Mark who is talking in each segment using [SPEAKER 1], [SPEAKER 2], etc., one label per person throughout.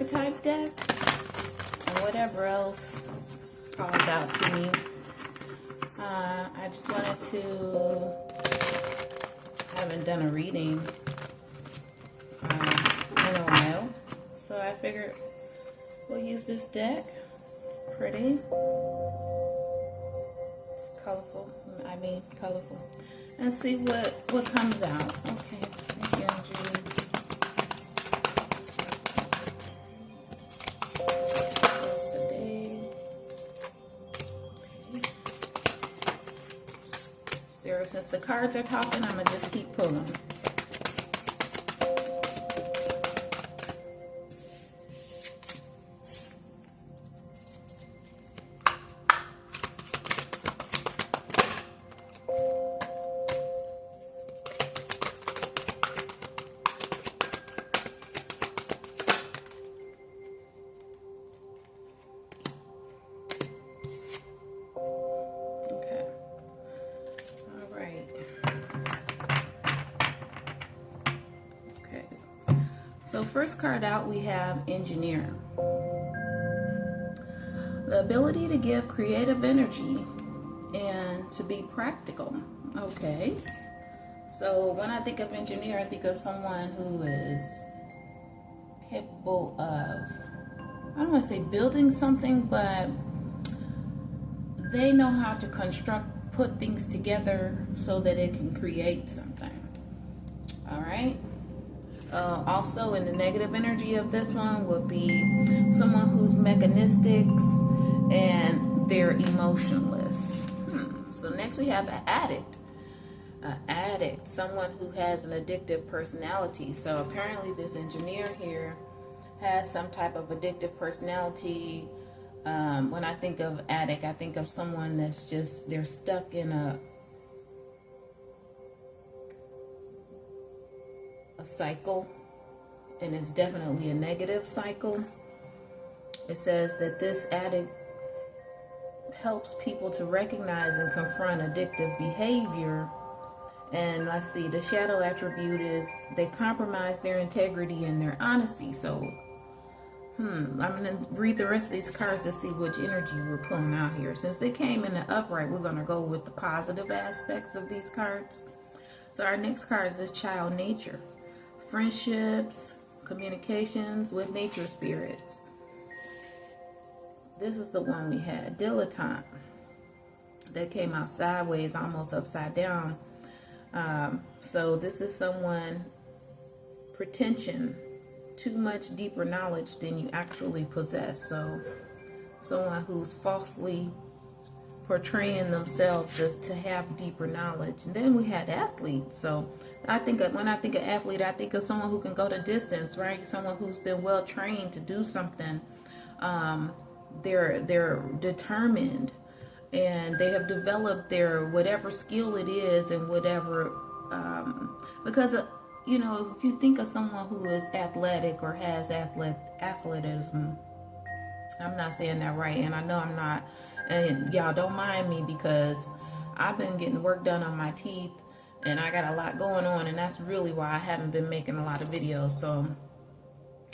[SPEAKER 1] archetype deck and whatever else calls out to me. I just wanted to, I haven't done a reading in a while, so I figured we'll use this deck. It's pretty. It's colorful. Colorful. And see what comes out. Okay, thank you, Andrew. Since the cards are talking, I'm gonna just keep pulling. So first card out, we have Engineer. The ability to give creative energy and to be practical. Okay. So when I think of engineer, I think of someone who is capable of, I don't want to say building something, but they know how to put things together so that it can create something. All right. Also, in the negative energy of this one would be someone who's mechanistic and they're emotionless. So next we have an addict. An addict, someone who has an addictive personality. So apparently this engineer here has some type of addictive personality. When I think of addict, I think of someone that's just, they're stuck in a cycle, and it's definitely a negative cycle. It says that this addict helps people to recognize and confront addictive behavior. And let's see, the shadow attribute is they compromise their integrity and their honesty. So I'm gonna read the rest of these cards to see which energy we're pulling out here. Since they came in the upright, we're gonna go with the positive aspects of these cards. So our next card is child nature. Friendships, communications with nature spirits. This is the one we had, dilettante. That came out sideways, almost upside down. So this is someone, pretension, too much deeper knowledge than you actually possess. So someone who's falsely portraying themselves as to have deeper knowledge. And then we had athletes. So I think when I think of athlete, I think of someone who can go the distance, right? Someone who's been well trained to do something. They're determined, and they have developed their whatever skill it is, and whatever because you know, if you think of someone who is athletic or has athleticism, I'm not saying that right, and I know I'm not, and y'all don't mind me because I've been getting work done on my teeth. And I got a lot going on, and that's really why I haven't been making a lot of videos. So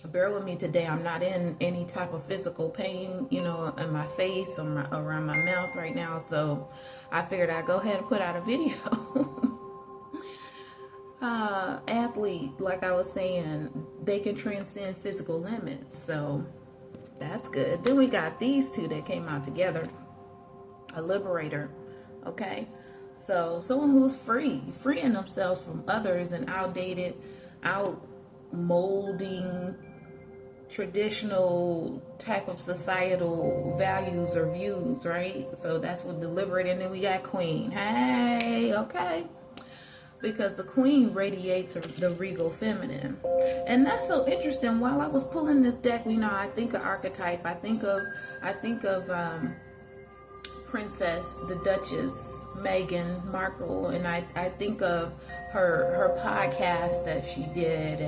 [SPEAKER 1] bear with me today. I'm not in any type of physical pain, you know, in my face or around my mouth right now. So I figured I'd go ahead and put out a video. Athlete, like I was saying, they can transcend physical limits. So that's good. Then we got these two that came out together. A liberator. Okay. So someone who's freeing themselves from others and outdated, outmolding, traditional type of societal values or views, right? So that's what the liberator. And then we got queen. Hey, okay. Because the queen radiates the regal feminine. And that's so interesting. While I was pulling this deck, you know, I think of archetype. I think of Princess, the Duchess, Meghan Markle, and I think of her podcast that she did,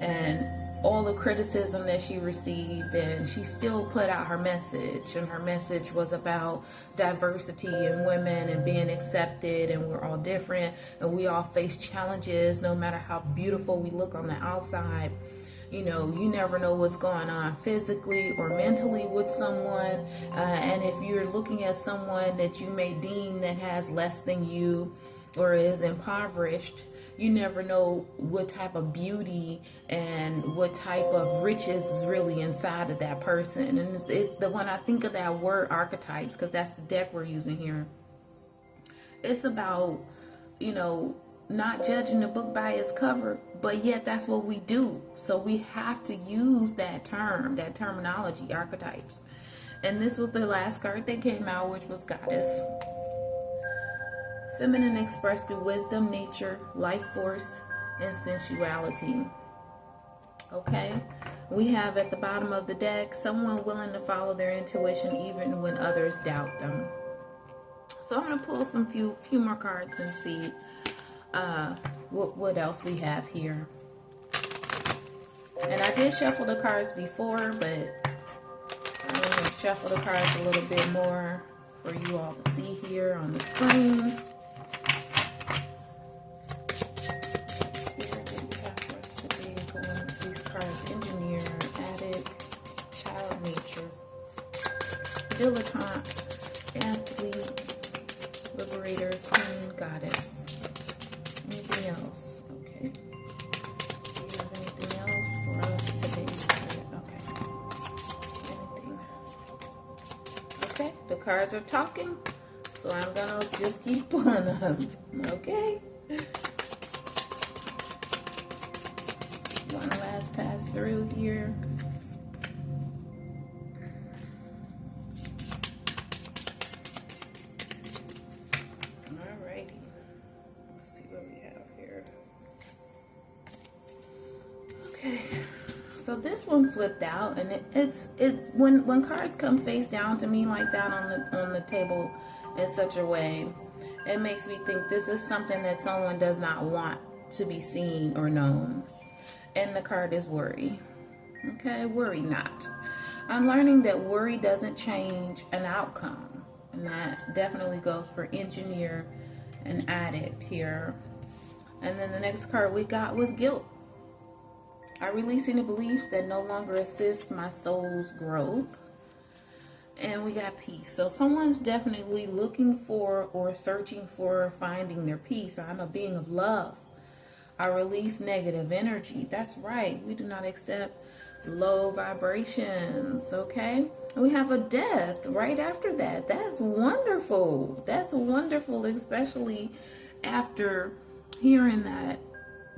[SPEAKER 1] and all the criticism that she received, and she still put out her message, and her message was about diversity in women and being accepted, and we're all different, and we all face challenges no matter how beautiful we look on the outside. You know, you never know what's going on physically or mentally with someone. And if you're looking at someone that you may deem that has less than you or is impoverished, you never know what type of beauty and what type of riches is really inside of that person. And it's the when I think of that word archetypes, because that's the deck we're using here, it's about, you know, not judging the book by its cover, but yet that's what we do. So we have to use that term, that terminology, archetypes. And this was the last card that came out, which was Goddess. Feminine expressed through wisdom, nature, life force, and sensuality. Okay? We have at the bottom of the deck, someone willing to follow their intuition even when others doubt them. So I'm going to pull some few more cards and see what else we have here. And I did shuffle the cards before, but I'm going to shuffle the cards a little bit more for you all to see here on the screen. These cards: engineer, addict, child nature, dilettante, athlete, liberator, queen, goddess. Anything else? Okay. Do you have anything else for us today? Okay. Anything? Okay. The cards are talking, so I'm gonna just keep pulling them. Okay. One last pass through here. So this one flipped out, and when cards come face down to me like that on the table in such a way, it makes me think this is something that someone does not want to be seen or known. And the card is worry. Okay, worry not. I'm learning that worry doesn't change an outcome, and that definitely goes for engineer and addict here. And then the next card we got was guilt. I'm releasing the beliefs that no longer assist my soul's growth. And we got peace. So someone's definitely looking for or searching for finding their peace. I'm a being of love. I release negative energy. That's right. We do not accept low vibrations. Okay. And we have a death right after that. That's wonderful. That's wonderful, especially after hearing that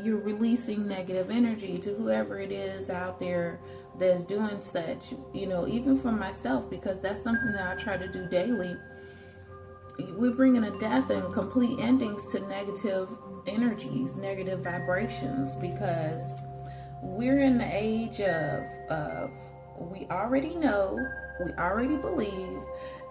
[SPEAKER 1] you're releasing negative energy to whoever it is out there that's doing such, you know, even for myself, because that's something that I try to do daily. We're bringing a death and complete endings to negative energies, negative vibrations, because we're in the age of we already know, we already believe,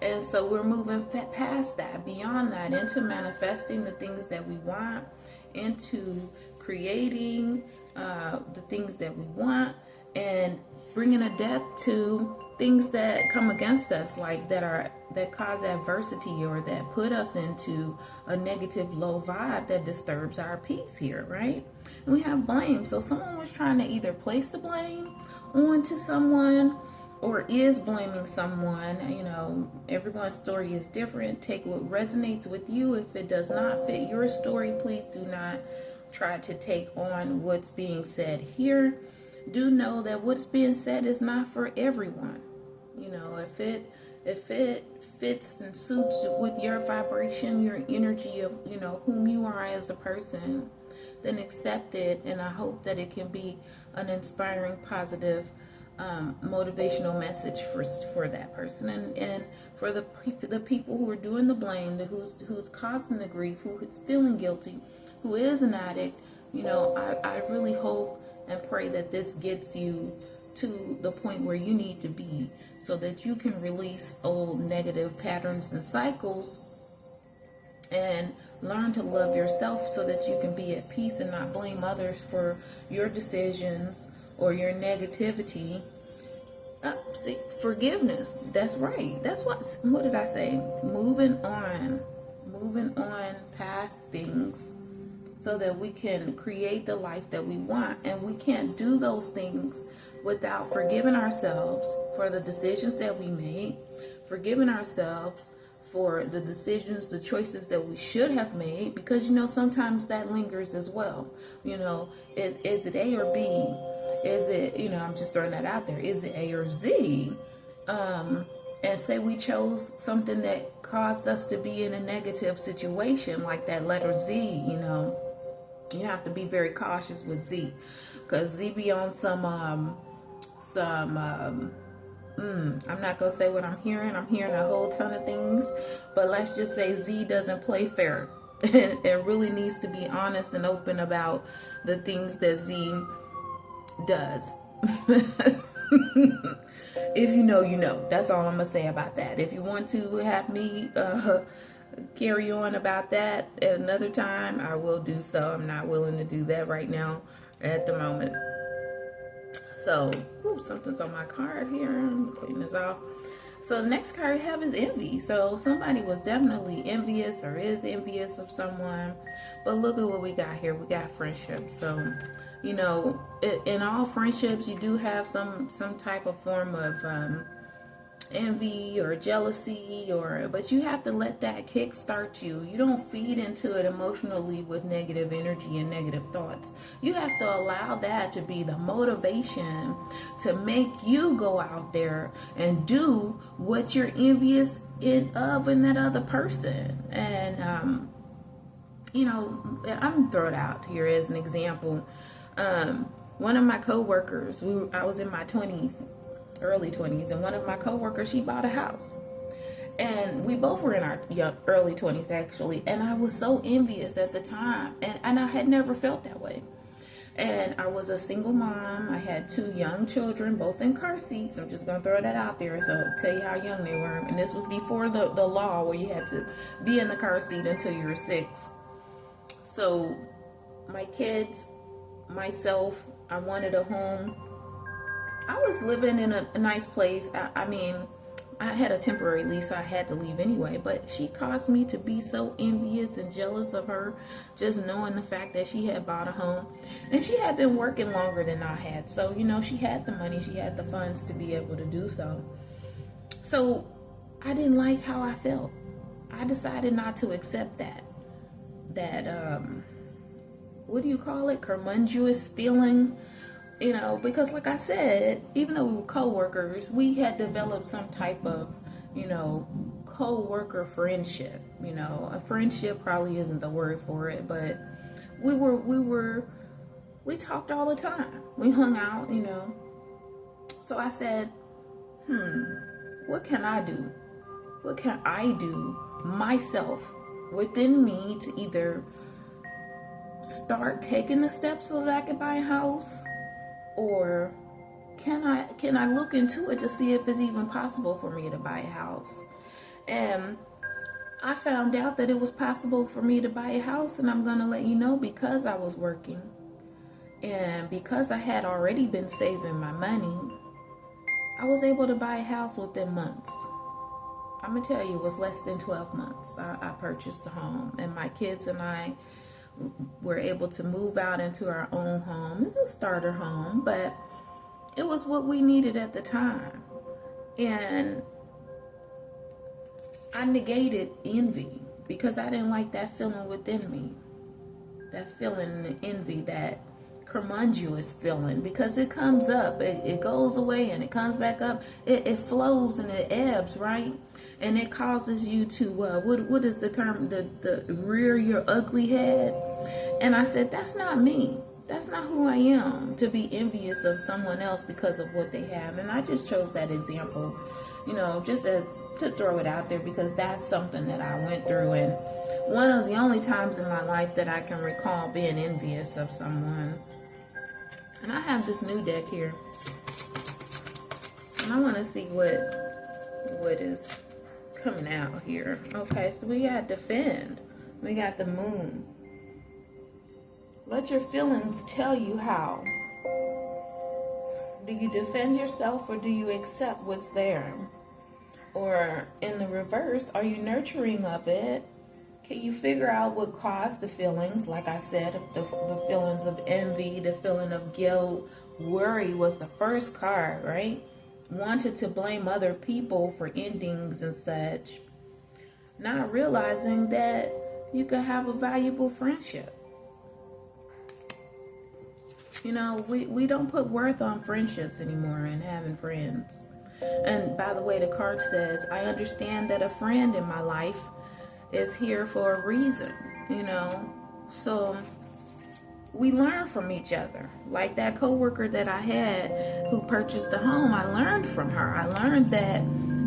[SPEAKER 1] and so we're moving past that, beyond that, into manifesting the things that we want, into creating the things that we want, and bringing a death to things that come against us, like that cause adversity or that put us into a negative low vibe that disturbs our peace here, right? And we have blame. So someone was trying to either place the blame onto someone or is blaming someone. You know, everyone's story is different. Take what resonates with you. If it does not fit your story, please do not try to take on what's being said here. Do know that what's being said is not for everyone. You know, if it fits and suits with your vibration, your energy of, you know, whom you are as a person, then accept it. And I hope that it can be an inspiring, positive, motivational message for that person, and for the people who are doing the blame, who's causing the grief, who is feeling guilty, who is an addict. You know, I really hope and pray that this gets you to the point where you need to be, so that you can release old negative patterns and cycles and learn to love yourself, so that you can be at peace and not blame others for your decisions or your negativity. See, forgiveness. That's right. That's what did I say? Moving on past things so that we can create the life that we want. And we can't do those things without forgiving ourselves for the decisions that we made, forgiving ourselves for the decisions, the choices that we should have made, because sometimes that lingers as well. Is it A or B? Is it, I'm just throwing that out there, is it A or Z? And say we chose something that caused us to be in a negative situation, like that letter Z. You have to be very cautious with Z, because Z be on I'm not gonna say what I'm hearing. I'm hearing a whole ton of things, but let's just say Z doesn't play fair. It really needs to be honest and open about the things that Z does. If you know, you know. That's all I'm gonna say about that. If you want to have me carry on about that at another time, I will do so. I'm not willing to do that right now at the moment. So, something's on my card here. I'm cleaning this off. So the next card I have is envy. So somebody was definitely envious or is envious of someone. But look at what we got here. We got friendship. So, in all friendships, you do have some type of form of envy or jealousy, but you have to let that kickstart you. You don't feed into it emotionally with negative energy and negative thoughts. You have to allow that to be the motivation to make you go out there and do what you're envious of in that other person. And I'm gonna throw it out here as an example. One of my coworkers, I was in my early 20s, and one of my coworkers, she bought a house, and we both were in our early 20s actually, and I was so envious at the time, and I had never felt that way. And I was a single mom. I had 2 young children, both in car seats. I'm just gonna throw that out there, so I'll tell you how young they were. And this was before the law where you had to be in the car seat until you were 6. So my kids, myself, I wanted a home. I was living in a nice place. I mean, I had a temporary lease, so I had to leave anyway. But she caused me to be so envious and jealous of her, just knowing the fact that she had bought a home. And she had been working longer than I had. So, she had the money, she had the funds to be able to do so. So, I didn't like how I felt. I decided not to accept that what do you call it? Curmudgeonous feeling. Because like I said, even though we were co-workers, we had developed some type of, co-worker friendship. A friendship probably isn't the word for it, but we talked all the time. We hung out, So I said, what can I do? What can I do myself within me to either start taking the steps so that I can buy a house? Or can I look into it to see if it's even possible for me to buy a house? And I found out that it was possible for me to buy a house, and I'm going to let you know, because I was working and because I had already been saving my money, I was able to buy a house within months. I'm going to tell you, it was less than 12 months. I purchased a home, and my kids and I were able to move out into our own home. It's a starter home, but it was what we needed at the time. And I negated envy because I didn't like that feeling within me. That feeling, envy, that curmudgeonous feeling, because it comes up, it goes away and it comes back up. It flows and it ebbs, right? And it causes you to, what is the term? The rear your ugly head. And I said, that's not me. That's not who I am, to be envious of someone else because of what they have. And I just chose that example, just to throw it out there, because that's something that I went through. And one of the only times in my life that I can recall being envious of someone. And I have this new deck here. And I want to see what is coming out here. Okay, so we got defend. We got the moon. Let your feelings tell you how. Do you defend yourself, or do you accept what's there? Or in the reverse, are you nurturing of it? Can you figure out what caused the feelings? Like I said, the feelings of envy, the feeling of guilt, worry was the first card, right? Wanted to blame other people for endings and such. Not realizing that you could have a valuable friendship. You know, we don't put worth on friendships anymore and having friends. And by the way, the card says, I understand that a friend in my life is here for a reason, you know. So we learn from each other. Like that coworker that I had who purchased a home, I learned from her. I learned that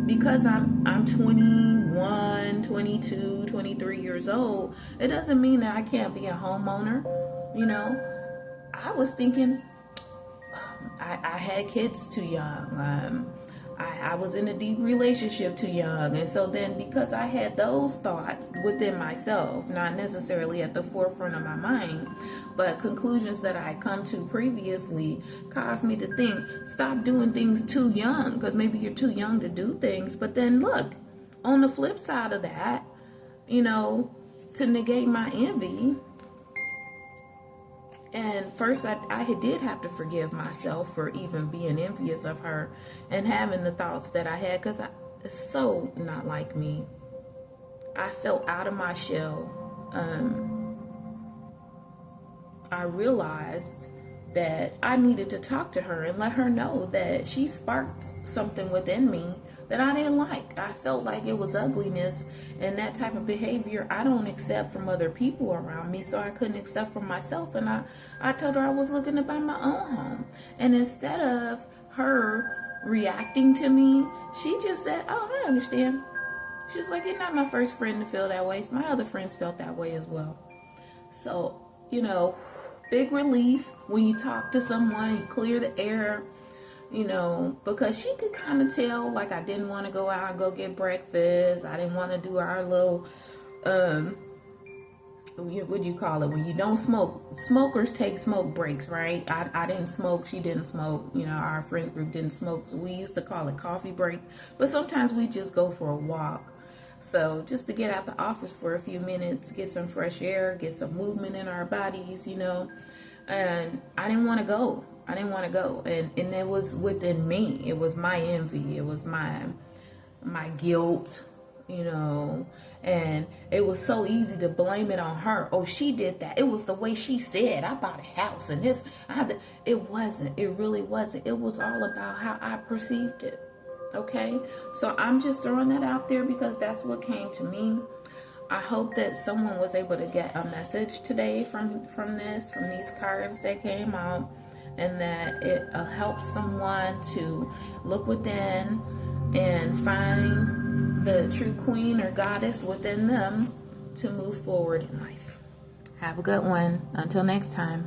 [SPEAKER 1] because I'm 21, 22, 23 years old, it doesn't mean that I can't be a homeowner, you know. I was thinking, I had kids too young. I was in a deep relationship too young. And so then because I had those thoughts within myself, not necessarily at the forefront of my mind, but conclusions that I had come to previously caused me to think, stop doing things too young, because maybe you're too young to do things. But then look, on the flip side of that, you know, to negate my envy, and first, I did have to forgive myself for even being envious of her and having the thoughts that I had, because it's so not like me. I felt out of my shell. I realized that I needed to talk to her and let her know that she sparked something within me that I didn't like. I felt like it was ugliness, and that type of behavior I don't accept from other people around me, so I couldn't accept from myself. And I told her I was looking to buy my own home. And instead of her reacting to me, she just said, oh, I understand. She's like, you're not my first friend to feel that way. My other friends felt that way as well. So, you know, big relief when you talk to someone, you clear the air, you know, because she could kind of tell, like, I didn't want to go out and go get breakfast. I didn't want to do our little, what do you call it? When you don't smoke, smokers take smoke breaks, right? I didn't smoke. She didn't smoke. You know, our friends group didn't smoke. So we used to call it coffee break. But sometimes we just go for a walk. So just to get out the office for a few minutes, get some fresh air, get some movement in our bodies, you know. And I didn't want to go. And it was within me. It was my envy. It was my guilt, you know. And it was so easy to blame it on her. Oh, she did that. It was the way she said, I bought a house and this. It wasn't. It really wasn't. It was all about how I perceived it. Okay? So I'm just throwing that out there because that's what came to me. I hope that someone was able to get a message today from these cards that came out, and that it helps someone to look within and find the true queen or goddess within them to move forward in life. Have a good one. Until next time.